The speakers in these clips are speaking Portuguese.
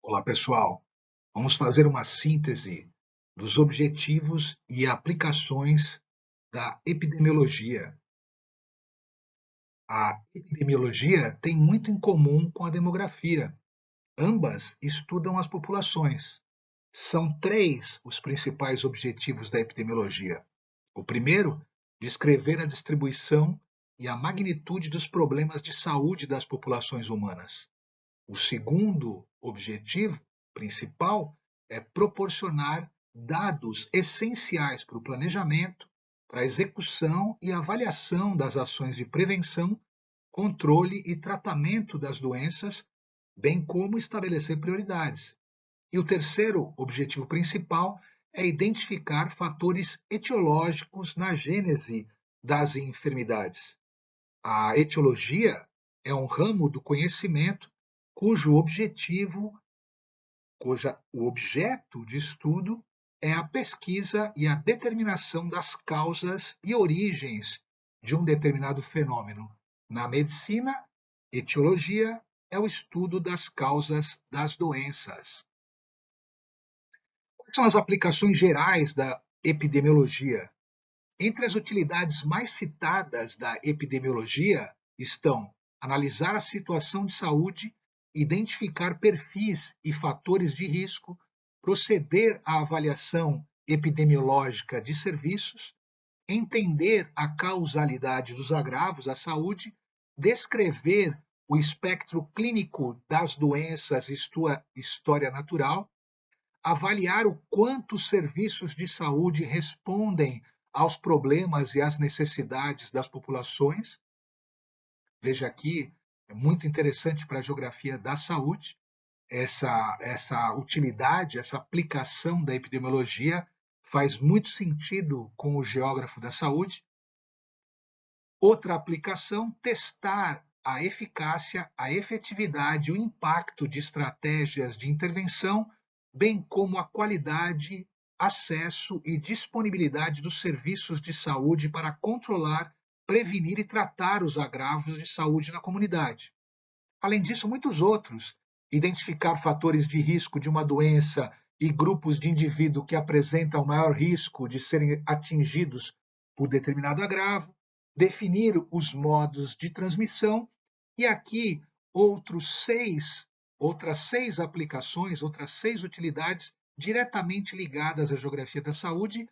Olá, pessoal. Vamos fazer uma síntese dos objetivos e aplicações da epidemiologia. A epidemiologia tem muito em comum com a demografia. Ambas estudam as populações. São três os principais objetivos da epidemiologia. O primeiro, descrever a distribuição e a magnitude dos problemas de saúde das populações humanas. O segundo objetivo principal é proporcionar dados essenciais para o planejamento, para a execução e avaliação das ações de prevenção, controle e tratamento das doenças, bem como estabelecer prioridades. E o terceiro objetivo principal é identificar fatores etiológicos na gênese das enfermidades. A etiologia é um ramo do conhecimento cujo objetivo, o objeto de estudo é a pesquisa e a determinação das causas e origens de um determinado fenômeno. Na medicina, etiologia é o estudo das causas das doenças. Quais são as aplicações gerais da epidemiologia? Entre as utilidades mais citadas da epidemiologia estão analisar a situação de saúde, identificar perfis e fatores de risco, proceder à avaliação epidemiológica de serviços, entender a causalidade dos agravos à saúde, descrever o espectro clínico das doenças e sua história natural, avaliar o quanto os serviços de saúde respondem aos problemas e às necessidades das populações. Veja aqui, é muito interessante para a geografia da saúde, essa utilidade, essa aplicação da epidemiologia faz muito sentido com o geógrafo da saúde. Outra aplicação, testar a eficácia, a efetividade, o impacto de estratégias de intervenção, bem como a qualidade, acesso e disponibilidade dos serviços de saúde para controlar, prevenir e tratar os agravos de saúde na comunidade. Além disso, muitos outros, identificar fatores de risco de uma doença e grupos de indivíduo que apresentam maior risco de serem atingidos por determinado agravo, definir os modos de transmissão e aqui outras seis aplicações, outras seis utilidades diretamente ligadas à geografia da saúde,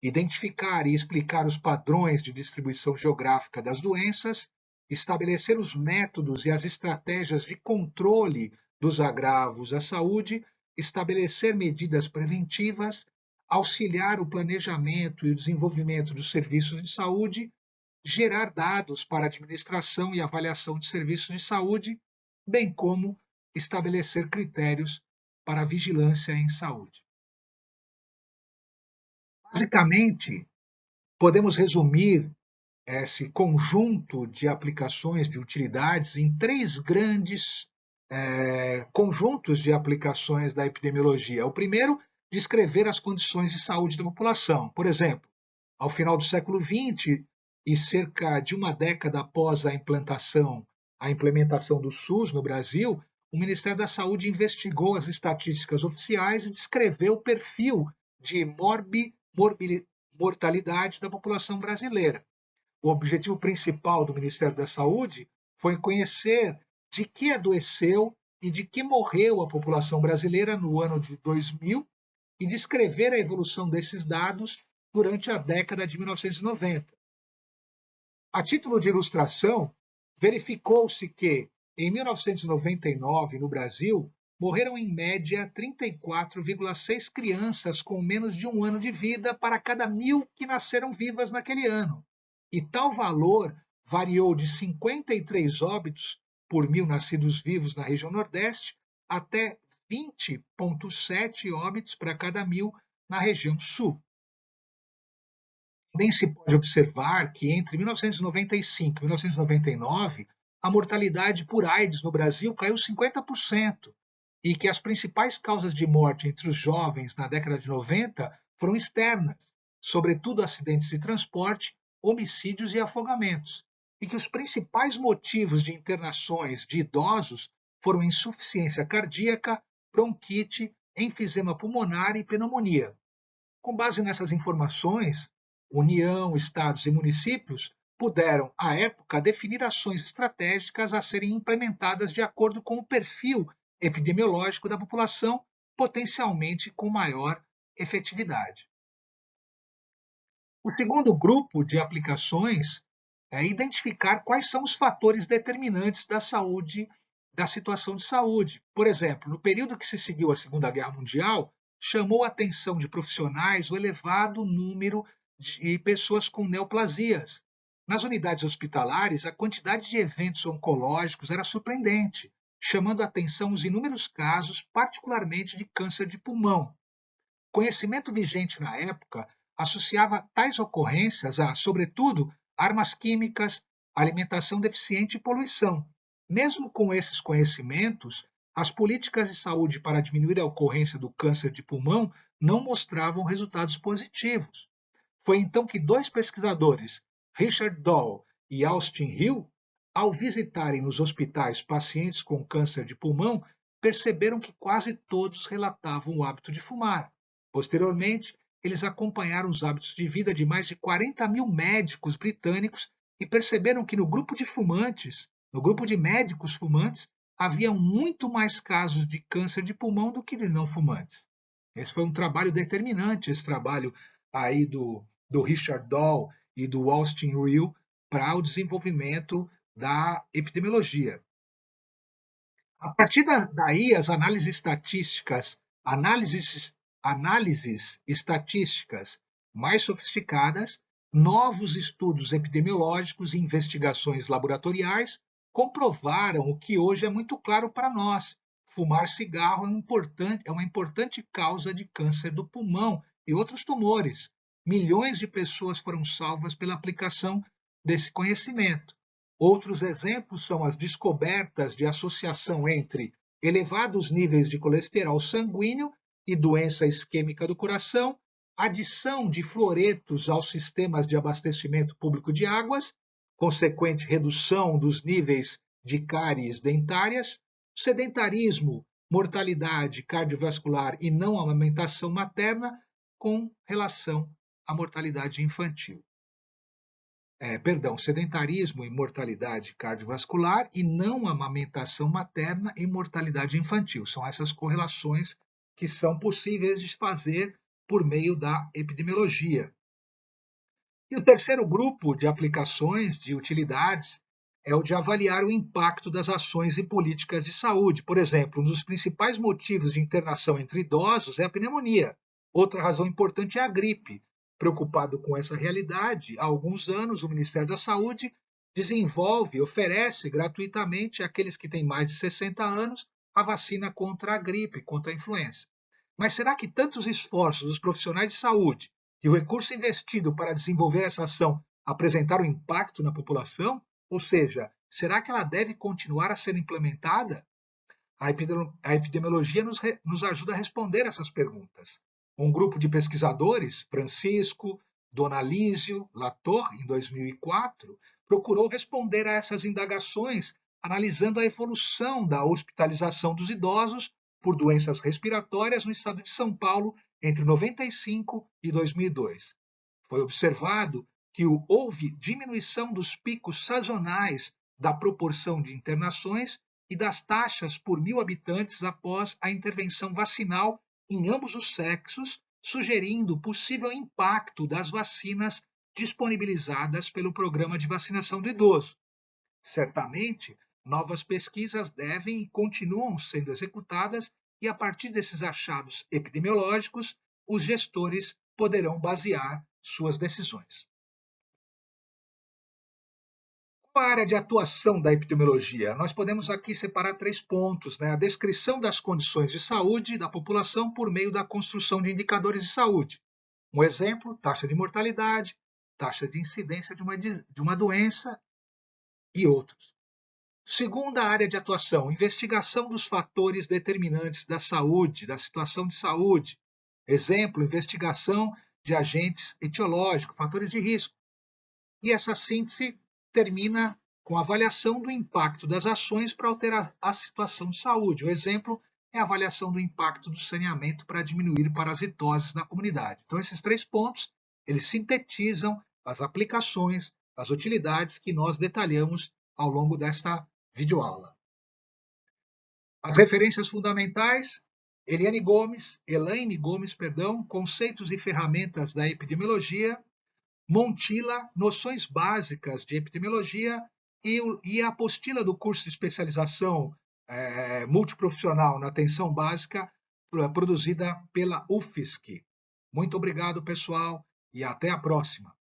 identificar e explicar os padrões de distribuição geográfica das doenças, estabelecer os métodos e as estratégias de controle dos agravos à saúde, estabelecer medidas preventivas, auxiliar o planejamento e o desenvolvimento dos serviços de saúde, gerar dados para administração e avaliação de serviços de saúde, bem como estabelecer critérios para vigilância em saúde. Basicamente, podemos resumir esse conjunto de aplicações, de utilidades, em três grandes conjuntos de aplicações da epidemiologia. O primeiro, descrever as condições de saúde da população. Por exemplo, ao final do século XX e cerca de uma década após a implementação do SUS no Brasil, o Ministério da Saúde investigou as estatísticas oficiais e descreveu o perfil de mortalidade da população brasileira. O objetivo principal do Ministério da Saúde foi conhecer de que adoeceu e de que morreu a população brasileira no ano de 2000 e descrever a evolução desses dados durante a década de 1990. A título de ilustração, verificou-se que, em 1999, no Brasil, morreram em média 34,6 crianças com menos de um ano de vida para cada 1.000 que nasceram vivas naquele ano. E tal valor variou de 53 óbitos por 1.000 nascidos vivos na região Nordeste até 20,7 óbitos para cada 1.000 na região Sul. Também se pode observar que entre 1995 e 1999, a mortalidade por AIDS no Brasil caiu 50% e que as principais causas de morte entre os jovens na década de 90 foram externas, sobretudo acidentes de transporte, homicídios e afogamentos, e que os principais motivos de internações de idosos foram insuficiência cardíaca, bronquite, enfisema pulmonar e pneumonia. Com base nessas informações, União, estados e municípios puderam, à época, definir ações estratégicas a serem implementadas de acordo com o perfil epidemiológico da população, potencialmente com maior efetividade. O segundo grupo de aplicações é identificar quais são os fatores determinantes da saúde, da situação de saúde. Por exemplo, no período que se seguiu à Segunda Guerra Mundial, chamou a atenção de profissionais o elevado número de pessoas com neoplasias. Nas unidades hospitalares, a quantidade de eventos oncológicos era surpreendente, chamando a atenção os inúmeros casos, particularmente de câncer de pulmão. Conhecimento vigente na época associava tais ocorrências a, sobretudo, armas químicas, alimentação deficiente e poluição. Mesmo com esses conhecimentos, as políticas de saúde para diminuir a ocorrência do câncer de pulmão não mostravam resultados positivos. Foi então que dois pesquisadores, Richard Doll e Austin Hill, ao visitarem nos hospitais pacientes com câncer de pulmão, perceberam que quase todos relatavam o hábito de fumar. Posteriormente, eles acompanharam os hábitos de vida de mais de 40 mil médicos britânicos e perceberam que no grupo de médicos fumantes, havia muito mais casos de câncer de pulmão do que de não fumantes. Esse foi um trabalho determinante, esse trabalho aí do Richard Doll e do Austin Hill para o desenvolvimento da epidemiologia. A partir daí, as análises estatísticas mais sofisticadas, novos estudos epidemiológicos e investigações laboratoriais comprovaram o que hoje é muito claro para nós: fumar cigarro é uma importante causa de câncer do pulmão e outros tumores. Milhões de pessoas foram salvas pela aplicação desse conhecimento. Outros exemplos são as descobertas de associação entre elevados níveis de colesterol sanguíneo e doença isquêmica do coração, adição de fluoretos aos sistemas de abastecimento público de águas, consequente redução dos níveis de cáries dentárias, sedentarismo, mortalidade cardiovascular e não amamentação materna com relação à mortalidade infantil. Sedentarismo e mortalidade cardiovascular e não amamentação materna e mortalidade infantil. São essas correlações que são possíveis de fazer por meio da epidemiologia. E o terceiro grupo de aplicações, de utilidades, é o de avaliar o impacto das ações e políticas de saúde. Por exemplo, um dos principais motivos de internação entre idosos é a pneumonia. Outra razão importante é a gripe. Preocupado com essa realidade, há alguns anos o Ministério da Saúde desenvolve e oferece gratuitamente àqueles que têm mais de 60 anos a vacina contra a gripe, contra a influenza. Mas será que tantos esforços dos profissionais de saúde e o recurso investido para desenvolver essa ação apresentaram impacto na população? Ou seja, será que ela deve continuar a ser implementada? A epidemiologia nos ajuda a responder essas perguntas. Um grupo de pesquisadores, Francisco, Donalísio, Latorre, em 2004, procurou responder a essas indagações, analisando a evolução da hospitalização dos idosos por doenças respiratórias no estado de São Paulo entre 95 e 2002. Foi observado que houve diminuição dos picos sazonais da proporção de internações e das taxas por 1.000 habitantes após a intervenção vacinal em ambos os sexos, sugerindo possível impacto das vacinas disponibilizadas pelo Programa de Vacinação do Idoso. Certamente, novas pesquisas devem e continuam sendo executadas e, a partir desses achados epidemiológicos, os gestores poderão basear suas decisões. Qual a área de atuação da epidemiologia? Nós podemos aqui separar 3 pontos, né? A descrição das condições de saúde da população por meio da construção de indicadores de saúde. Um exemplo, taxa de mortalidade, taxa de incidência de uma doença e outros. Segunda área de atuação, investigação dos fatores determinantes da saúde, da situação de saúde. Exemplo, investigação de agentes etiológicos, fatores de risco. E essa síntese termina com a avaliação do impacto das ações para alterar a situação de saúde. O exemplo a avaliação do impacto do saneamento para diminuir parasitoses na comunidade. Então, esses 3 pontos, eles sintetizam as aplicações, as utilidades que nós detalhamos ao longo desta videoaula. As referências fundamentais, Elaine Gomes, Conceitos e Ferramentas da Epidemiologia, Montilla, Noções Básicas de Epidemiologia e a apostila do curso de especialização multiprofissional na atenção básica, produzida pela UFSC. Muito obrigado, pessoal, e até a próxima.